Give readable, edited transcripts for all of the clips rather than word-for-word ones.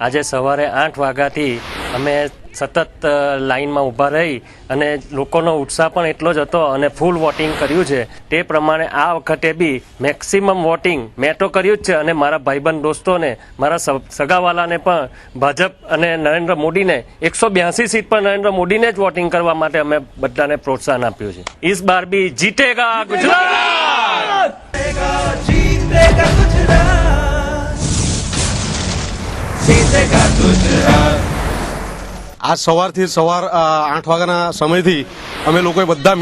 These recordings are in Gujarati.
આજે સવારે 8 વાગ્યાથી અમે સતત લાઇનમાં ઊભા રહી અને લોકોનો ઉત્સાહ પણ એટલો જ હતો અને ફૂલ વોટિંગ કર્યું છે. તે પ્રમાણે આ વખતે બી મેક્સિમમ વોટિંગ મેં તો કર્યું જ છે અને મારા ભાઈબંધ દોસ્તોને, મારા સગાવાલાને પણ ભાજપ અને નરેન્દ્ર મોદીને 182 સીટ પર નરેન્દ્ર મોદીને જ વોટિંગ કરવા માટે અમે બધાને પ્રોત્સાહન આપ્યું છે. ઇસ બાર બી જીતેગા ગુજરાત, જીતેગા ગુજરાત. આજ સવારથી 8 વાગ્યાના સમયથી અમે લોકોએ બધા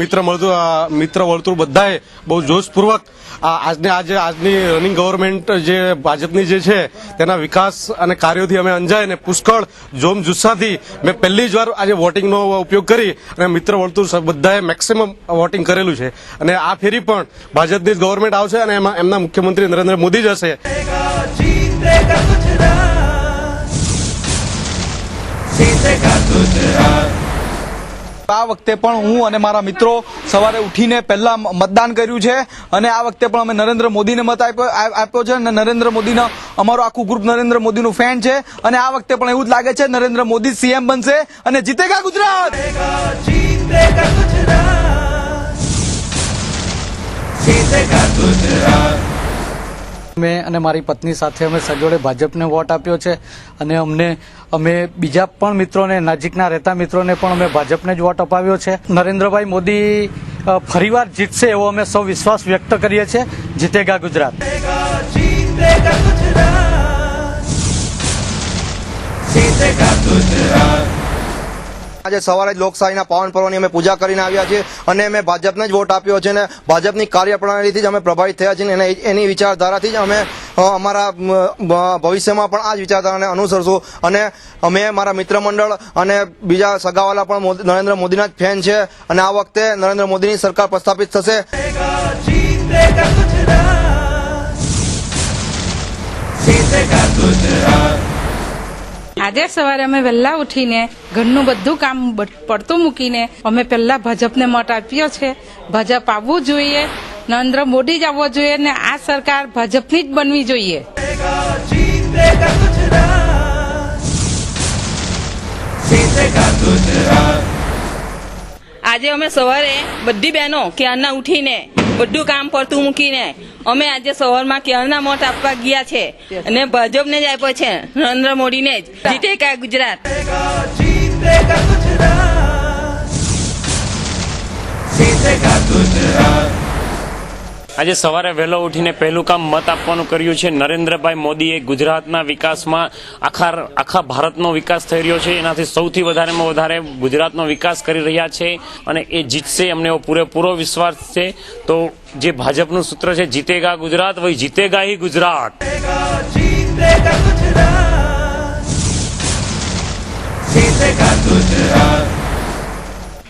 મિત્ર વર્તુળ બધાએ બહુ જોશપૂર્વક આજની રનિંગ ગવર્મેન્ટ જે ભાજપની જે છે તેના વિકાસ અને કાર્યોથી અમે અંજાય ને પુષ્કળ જોમ જુસ્સાથી મેં પહેલી જ વાર આજે વોટિંગનો ઉપયોગ કરી અને મિત્ર વર્તુળ બધાએ મેક્સિમમ વોટિંગ કરેલું છે. અને આ ફેરી પણ ભાજપની જ ગવર્મેન્ટ આવશે અને એમાં એમના મુખ્યમંત્રી નરેન્દ્ર મોદી જ હશે. આ વખતે પણ હું અને મારા મિત્રો સવારે ઉઠીને પહેલા મતદાન કર્યું છે અને આ વખતે પણ અમે નરેન્દ્ર મોદીને મત આપ્યો છે અને નરેન્દ્ર મોદીનો અમારું આખું ગ્રુપ નરેન્દ્ર મોદીનું ફેન છે અને આ વખતે પણ એવું જ લાગે છે નરેન્દ્ર મોદી સીએમ બનશે અને જીતેગા ગુજરાત. મેં અને મારી પત્ની સાથે અમે સજોડે ભાજપને વોટ આપ્યો છે અને અમે બીજા પણ મિત્રોને, નજીકના રહેતા મિત્રોને પણ અમે ભાજપને જ વોટ અપાવ્યો છે. નરેન્દ્રભાઈ મોદી ફરીવાર જીતશે એવો અમે સૌ વિશ્વાસ વ્યક્ત કરીએ છીએ. જીતેગા ગુજરાત. આજે સવારે જ લોકશાહીના પાવન પર્વની અમે પૂજા કરીને આવ્યા છીએ અને અમે ભાજપને જ વોટ આપ્યો છે અને ભાજપની કાર્યપ્રણાલીથી જ અમે પ્રભાવિત થયા છીએ અને એની વિચારધારાથી જ અમે અમારા ભવિષ્યમાં પણ આ જ વિચારધારાને અનુસરશું અને અમે મારા મિત્ર મંડળ અને બીજા સગાવાલા પણ નરેન્દ્ર મોદીના જ ફેન છે અને આ વખતે નરેન્દ્ર મોદીની સરકાર પ્રસ્થાપિત થશે. આજે સવારે અમે વહેલા ઉઠીને ઘરનું બધું કામ પડતું મૂકીને અમે પહેલા ભાજપને મત આપ્યો છે. ભાજપ આવવું જોઈએ, નરેન્દ્ર મોદી જ આવવો જોઈએ ને આ સરકાર ભાજપની જ બનવી જોઈએ. આજે અમે સવારે બધી બહેનો ક્યારના ઉઠીને બધું કામ પડતું મૂકીને અમે આજે સવારમાં ક્યારના મત આપવા ગયા છે અને ભાજપને જ આપ્યો છે, નરેન્દ્ર મોદીને જ. જીતેગા ગુજરાત. આજે સવારે વહેલો ઉઠીને પહેલું કામ મત આપવાનું કર્યું છે. નરેન્દ્રભાઈ મોદીએ ગુજરાતના વિકાસમાં આખા ભારતનો વિકાસ થઈ રહ્યો છે. એનાથી સૌથી વધારેમાં વધારે ગુજરાતનો વિકાસ કરી રહ્યા છે અને એ જીતશે, અમને એવો પૂરેપૂરો વિશ્વાસ છે. તો જે ભાજપનું સૂત્ર છે જીતેગા ગુજરાત, વહી જીતેગા હી ગુજરાત.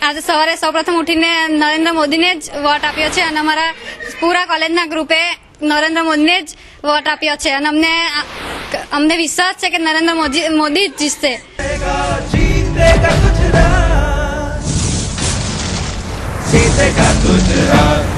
આજે સવારે સૌપ્રથમ ઉઠીને નરેન્દ્ર મોદીને જ વોટ આપ્યો છે અને અમારા પૂરા કોલેજના ગ્રુપે નરેન્દ્ર મોદીને જ વોટ આપ્યો છે અને અમને વિશ્વાસ છે કે નરેન્દ્ર મોદી જ જીતશે. જીતેગા ગુજરાત.